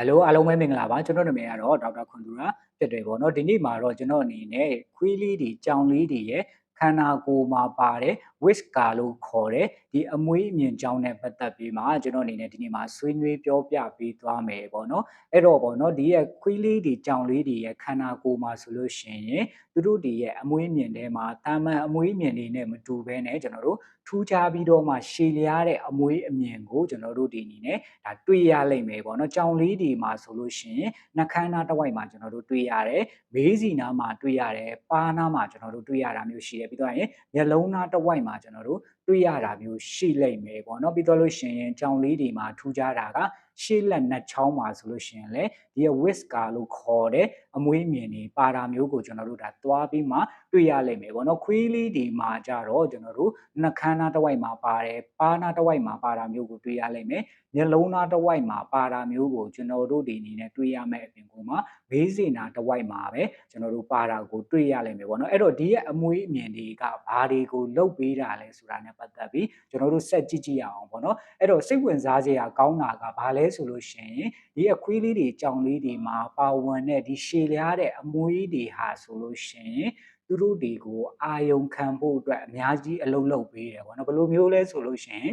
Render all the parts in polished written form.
Hello အားလုံးပဲမင်္ဂလာပါကျွန်တော်နာမည်ကတော့ဒေါက်တာခွန်သူရဖြစ်တယ်ပေါ့နော်ဒီနေ့မှာတော့ကျွန်တော်အနေနဲ့ခွေးလေးတွေကြောင်လေးတွေရဲ့ခန္ဓာကိုယ်မှာပါတဲ့ whisker လို့ခေါ်တဲ့ဒီအမွေးအမြင်ကြောင်းနဲ့ပတ်သက်ပြီးမှကျွန်တော်အနေနဲ့ဒီနေ့မှာဆွေးနွေးပြောပြပေးသွားမယ်ပေါ့နော်အဲ့တော့ပေါ့နော်ဒီရဲ့ခွေးလေးတွေကြောင်လေးတွေရဲ့ခန္ဓာကိုယ်မှာဆိုလို့ရှိရင်သူတို့တွေရဲ့အမွေးအမြင်ထဲမှာတာမန်အမွေးအမြင်တွေနဲ့မတူဘဲနဲ့ကျွန်တော်တို့ထူးခြားပြီးတော့မှရှည်လျားတဲ့အမွေးအမြင်ကိုကျွန်တော်တို့ဒီအနေနဲ့ဒါတွေ့ရလိမ့်မယ်ပေါ့နော်ကြောင်လေးတွေမှာဆိုလို့ရှိရင်နှာခမ်းနားတစ်ဝိုက်မှာကျွန်တော်တို့တွေ့ရတယ်မေးစီနားမှာတွေ့ရတယ်ပါးနားမှာကျွန်တော်တို့တွေ့ရတာမျိုးရှိတယ်ပြီးတော့ရင်မျက်လုံးနားတစ်ဝိုက်မှာကျွန်တော်တို့တွေ့ရတာမျိုးရှိလိမ့်မယ်ပေါ့နော်ပြီးတော့လို့ရှိရင်ကြောင်လေးတွေမှာထူးခြားတာကရှေ့လက်နှက်ချောင်းမှာဆိုလို့ရှိရင်လေဒီ whisker လို့ခေါ်တဲ့အမွေးမြင်တွေပါတာမျိုးကိုကျွန်တော်တို့ဒါသွားပြီးမှတွေ့ရလိမ့်မယ်ပေါ့နော်ခွေးလေးတွေမှာကြတော့ကျွန်တော်တို့နှာခမ်းနားတစ်ဝိုက်မှာပါတယ်ပါးနားတစ်ဝိုက်မှာပါတာမျိုးကိုတွေ့ရလိမ့်မယ်မျက်လုံးသားတစ်ဝိုက်မှာပါတာမျိုးကိုကျွန်တော်တို့ဒီအနေနဲ့တွေ့ရမယ့်အပြင်ကိုမှဘေးစင်နာတစ်ဝိုက်မှာပဲကျွန်တော်တို့ပါတာကိုတွေ့ရလိမ့်မယ်ပေါ့နော်အဲ့တော့ဒီရဲ့အမွေးအမြင်တွေကဘာတွေကိုလုတ်ပေးတာလဲဆိုတာနဲ့ပတ်သက်ပြီးကျွန်တော်တို့ဆက်ကြည့်ရအောင်ပေါ့နော်အဲ့တော့စိတ်ဝင်စားစရာကောင်းတာကဘာလဲဆိုလို့ရှိရင်ဒီအခွေးလေးတွေကြောင်လေးတွေမှာပါဝင်တဲ့ဒီရှည်လျားတဲ့အမွေးတွေဟာဆိုလို့ရှိရင်သူတို့တွေကိုအာယုံခံဖို့အတွက်အများကြီးအလုပ်လုပ်ပေးတယ်ပေါ့နော်ဘယ်လိုမျိုးလဲဆိုလို့ရှိရင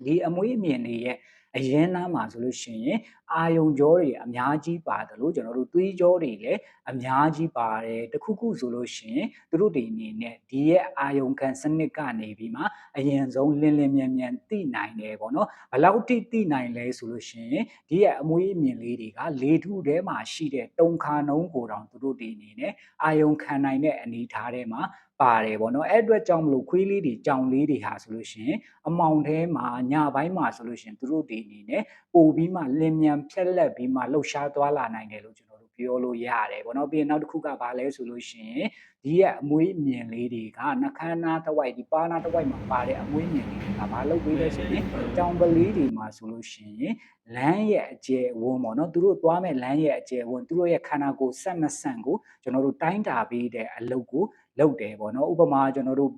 ်ဒီအမွေးအမြင်တွေရဲ့အရင်နားမှာဆိုလို့ရှိရင်အာယုံကြောတွေအများကြီးပါတယ်လို့ကျွန်တော်တို့သွေးကြောတွေလည်းအများကြီးပါတယ်တခုခုဆိုလို့ရှိရင်သူတို့တွေအနေနဲ့ဒီရဲ့အာယုံခံစနစ်ကနေပြီးမှအရင်ဆုံးလင်းလင်းမြန်မြန်သိနိုင်တယ်ပေါ့နော်ဘယ်လောက်ထိသိနိုင်လဲဆိုလို့ရှိရင်ဒီရဲ့အမွေးအမြင်လေးတွေကလေထုထဲမှာရှိတဲ့တုံခါနှုံးကိုတောင်သူတို့တွေအနေနဲ့အာယုံခံနိုင်တဲ့အနေအထားထဲမှာပါတယ်ပေါ့နော်အဲ့အတွက်ကြောင့်မလို့ခွေးလေးတွေကြောင်လေးတွေဟာဆိုလို့ရှိရင်အမောင်ထဲမှာညပိုင်းမှာဆိုလို့ရှိရင်သူတို့တွေအနေနဲ့ပို့ပြီးမှလင်းမြန်ဖြက်လက်ပြီးမှလှုပ်ရှားသွားလာနိုင်တယ်လို့ကျွန်တော်တို့ပြောလို့ရတယ်ပေါ့နော်ပြီးရင်နောက်တစ်ခုကဘာလဲဆိုလို့ရှိရင်ဒီရဲ့အမွေးအမြင်လေးတွေကနှခမ်းနားတစ်ဝိုက်ဒီပါးနားတစ်ဝိုက်မှာပါတဲ့အမွေးအမြင်လေးတွေကဘာလုပ်ပေးလဲဆိုရင်ကြောင်ကလေးတွေမှာဆိုလို့ရှိရင်လမ်းရဲ့အကျယ်အဝန်းပေါ့နော်သူတို့သွားမဲ့လမ်းရဲ့အကျယ်အဝန်းသူတို့ရဲ့ခန္ဓာကိုယ်ဆက်မဆန့်ကိုကျွန်တော်တို့တိုင်းတာပေးတဲ့အလုပ်ကိုလုပ်တယ်ပေါ့နော်ဥပမာကျွန်တော်တို့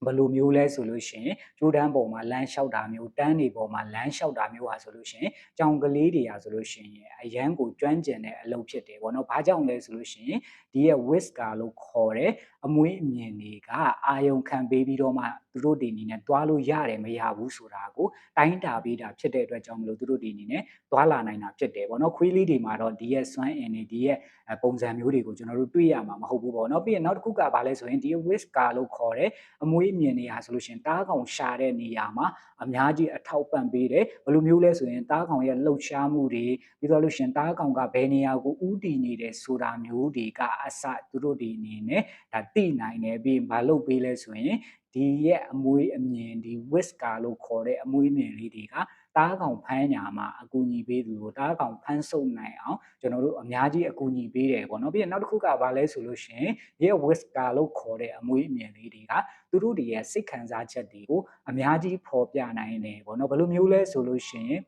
ဘယ်လိုမျိုးလဲဆိုလို့ရှိရင်ဂျိုးတန်းပေါ်မှာလမ်းလျှောက်တာမျိုးတန်းတွေပေါ်မှာလမ်းလျှောက်တာမျိုးဟာဆိုလို့ရှိရင်ကြောင်ကလေးတွေဟာဆိုလို့ရှိရင်အရန်ကိုကျွမ်းကျင်တဲ့အလုပ်ဖြစ်တယ်ပေါ့နော်။ဘာကြောင့်လဲဆိုလို့ရှိရင်ဒီရဲ့ whisker လို့ခေါ်တဲ့အမွေးအမြင်တွေကအာယုံခံပေးပြီးတော့မှသူတို့ဒီအနေနဲ့တွားလို့ရတယ်မရဘူးဆိုတာကိုတိုင်းတာပေးတာဖြစ်တဲ့အတွက်ကြောင့်မလို့သူတို့ဒီအနေနဲ့တွားလာနိုင်တာဖြစ်တယ်ပေါ့နော်။ခွေးလေးတွေမှာတော့ဒီရဲ့စွမ်းအင်တွေဒီရဲ့ပုံစံမျိုးတွေကိုကျွန်တော်တို့တွေ့ရမှာမဟုတ်ဘူးပေါ့နော်။ပြီးရင်နောက်တစ်ခုကဘာလဲဆိုရင်ဒီ whisker လို့ခေါ်တဲ့အမွေးအမြင်တွေဟာဆိုလို့ရှိရင်တားကောင်ရှာတဲ့နေရာမှာအများကြီးအထောက်ပံ့ပေးတယ်ဘယ်လိုမျိုးလဲဆိုရင်တားကောင်ရဲ့လှုပ်ရှားမှုတွေပြီးတော့လို့ရှိရင်တားကောင်ကဘယ်နေရာကိုဥတည်နေတယ်ဆိုတာမျိုးတွေကအစသူတို့ဒီအနေနဲ့ဒါသိနိုင်တယ်ပြီးရင်မလုပ်ပေးလဲဆိုရင်ဒီရဲ့အမွေးအမြင်ဒီ whisker လို့ခေါ်တဲ့အမွေးအမြင်လေးတွေကတားကောင်ဖမ်းညာမှာအကူအညီပေးသူကိုတားကောင်ဖမ်းဆုပ်နိုင်အောင်ကျွန်တော်တို့အများကြီးအကူအညီပေးတယ်ပေါ့နော်ပြီးရင်နောက်တစ်ခုကဘာလဲဆိုလို့ရှိရင်ဒီရဲ့ whisker လို့ခေါ်တဲ့အမွေးအမြင်လေးတွေကသူတို့တွေရဲ့စိတ်ခံစားချက်တွေကိုအများကြီးဖော်ပြနိုင်တယ်ပေါ့နော်ဘယ်လိုမျိုးလဲဆိုလို့ရှိရင်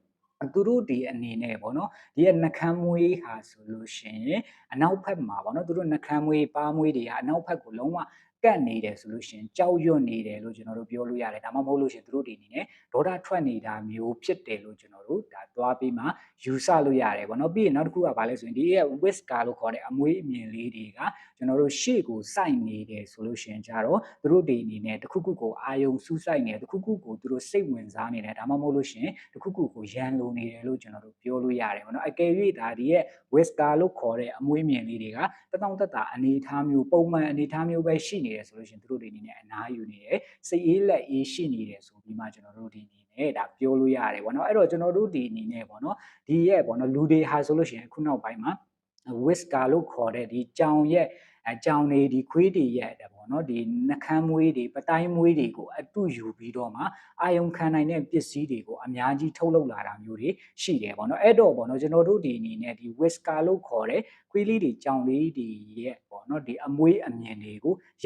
သူတို့ဒီအနေနဲ့ပေါ့နော်ဒီရဲ့နှကမ်းမွေးဟာဆိုလို့ရှိရင်အနောက်ဘက်မှာပေါ့နော်သူတို့နှကမ်းမွေးပါးမွေးတွေကအနောက်ဘက်ကိုလုံးဝကတ်နေတယ်ဆိုလို့ရှိရင်ကြောက်ရွံ့နေတယ်လို့ကျွန်တော်တို့ပြောလို့ရတယ်ဒါမှမဟုတ်လို့ရှိရင်သူတို့ဒီအနေနဲ့ဒေါသထွက်နေတာမျိုးဖြစ်တယ်လို့ကျွန်တော်တို့ဒါသွားပြီးမှယူဆလို့ရတယ်ပေါ့နော်ပြီးရင်နောက်တစ်ခုကဘာလဲဆိုရင်ဒီရဲ့ whisker လို့ခေါ်တဲ့အမွေးအမြင်လေးတွေကကျွန်တော်တို့ရှေ့ကိုစိုက်နေတယ်ဆိုလို့ရှိရင်ကြတော့သူတို့ဒီအနေနဲ့တခုခုကိုအာယုံစူးစိုက်နေတယ်တခုခုကိုသူတို့စိတ်ဝင်စားနေတယ်ဒါမှမဟုတ်လို့ရှိရင်တခုခုကိုရန်လိုနေတယ်လို့ကျွန်တော်တို့ပြောလို့ရတယ်ပေါ့နော်အကယ်၍ဒါဒီရဲ့ whisker လို့ခေါ်တဲ့အမွေးမြင်လေးတွေကတတောင့်တတအနေအထားမျိုးပုံမှန်အနေအထားမျိုးပဲရှိနေတယ်ဆိုလို့ရှိရင်သူတို့ဒီအနေနဲ့အနားယူနေတယ်စိတ်အေးလက်အေးရှိနေတယ်ဆိုပြီးမှကျွန်တော်တို့ဒီအနေနဲ့ဒါပြောလို့ရတယ်ပေါ့နော်အဲ့တော့ကျွန်တော်တို့ဒီအနေနဲ့ပေါ့နော်ဒီရဲ့ပေါ့နော်လူတွေဟာဆိုလို့ရှိရင်ခုနောက်ပိုင်းမှာ whisker လို့ခေါ်တဲ့ဒီကြောင်ရဲ့ကြောင်တွေဒီခွေးတွေရဲ့ပေါ့နော်ဒီနှကမ်းမွေးတွေပတိုင်းမွေးတွေကိုအတူယူပြီးတော့မှအာယုံခံနိုင်တဲ့ပစ္စည်းတွေကိုအများကြီးထုတ်လုပ်လာတာမျိုးတွေရှိတယ်ပေါ့နော်အဲ့တော့ပေါ့နော်ကျွန်တော်တို့ဒီအနေနဲ့ဒီ whisker လို့ခေါ်တဲ့ခွေးလေးတွေကြောင်လေးတွေရဲ့ပေါ့နော်ဒီအမွေးအမြင်တွေကိုရိ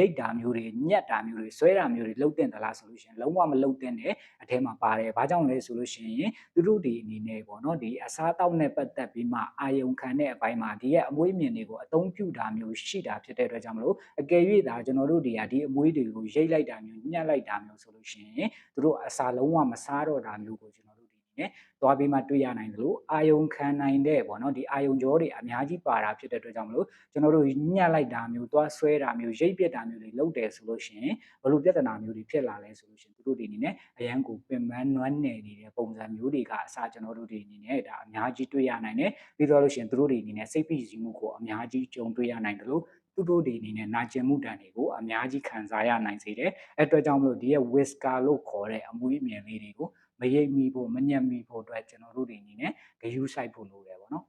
တ်တာမျိုးတွေညက်တာမျိုးတွေဆွဲတာမျိုးတွေလှုပ်တင်သလားဆိုလို့ရှိရင်လုံးဝမလှုပ်တင်တဲ့အထဲမှာပါတယ်ဘာကြောင့်လဲဆိုလို့ရှိရင်သူတို့ဒီအနေနဲ့ပေါ့နော်ဒီအစားတောက်နဲ့ပတ်သက်ပြီးမှအာယုံခံတဲ့အပိုင်းမှာဒီရဲ့အမွေးမြင်တွေကိုအသုံးပြုတာမျိုးရှိတာဖြစ်တဲ့အတွက်ကြောင့်မလို့အကယ်၍ဒါကျွန်တော်တို့တွေကဒီအမွေးတွေကိုရိတ်လိုက်တာမျိုးညှက်လိုက်တာမျိုးဆိုလို့ရှိရင်သူတို့အစာလုံးဝမစားတော့တာမျိုးကိုကျွန်တော်တို့ဒီ နဲ့သွားပြီးမှတွေ့ရနိုင်တယ်လို့အာယုံခံနိုင်တဲ့ပေါ့နော်ဒီအာယုံကြောတွေအများကြီးပါတာဖြစ်တဲ့အတွက်ကြောင့်မလို့ကျွန်တော်တို့ညှက်လိုက်တာမျိုးသွားဆွဲတာမျိုးရိပ်ပစ်တာမျိုးတွေလုပ်တယ်ဆိုလို့ရှိရင်ဘယ်လိုပြဿနာမျိုးတွေဖြစ်လာလဲဆိုလို့ရှိရင်သူတို့တွေအနေနဲ့အရန်ကိုပင်ပန်းနွမ်းနယ်နေတဲ့ပုံစံမျိုးတွေကအစကျွန်တော်တို့တွေအနေနဲ့ဒါအများကြီးတွေ့ရနိုင်တယ်ပြီးတော့လို့ရှိရင်သူတို့တွေအနေနဲ့စိတ်ဖိစီးမှုကိုအများကြီးကြုံတွေ့ရနိုင်တယ်လို့သူတို့တွေအနေနဲ့နာကျင်မှုတန်တွေကိုအများကြီးခံစားရနိုင်စေတယ်အဲ့အတွက်ကြောင့်မလို့ဒီရဲ့ whisker လို့ခေါ်တဲ့အမွေးအမြင်လေးတွေကိုမရိပ်မိဖို့မညက်မိဖို့အတွက်ကျွန်တော်တို့တွေအနေနဲ့ဂရုစိုက်ဖို့လိုတယ်ပေါ့နော်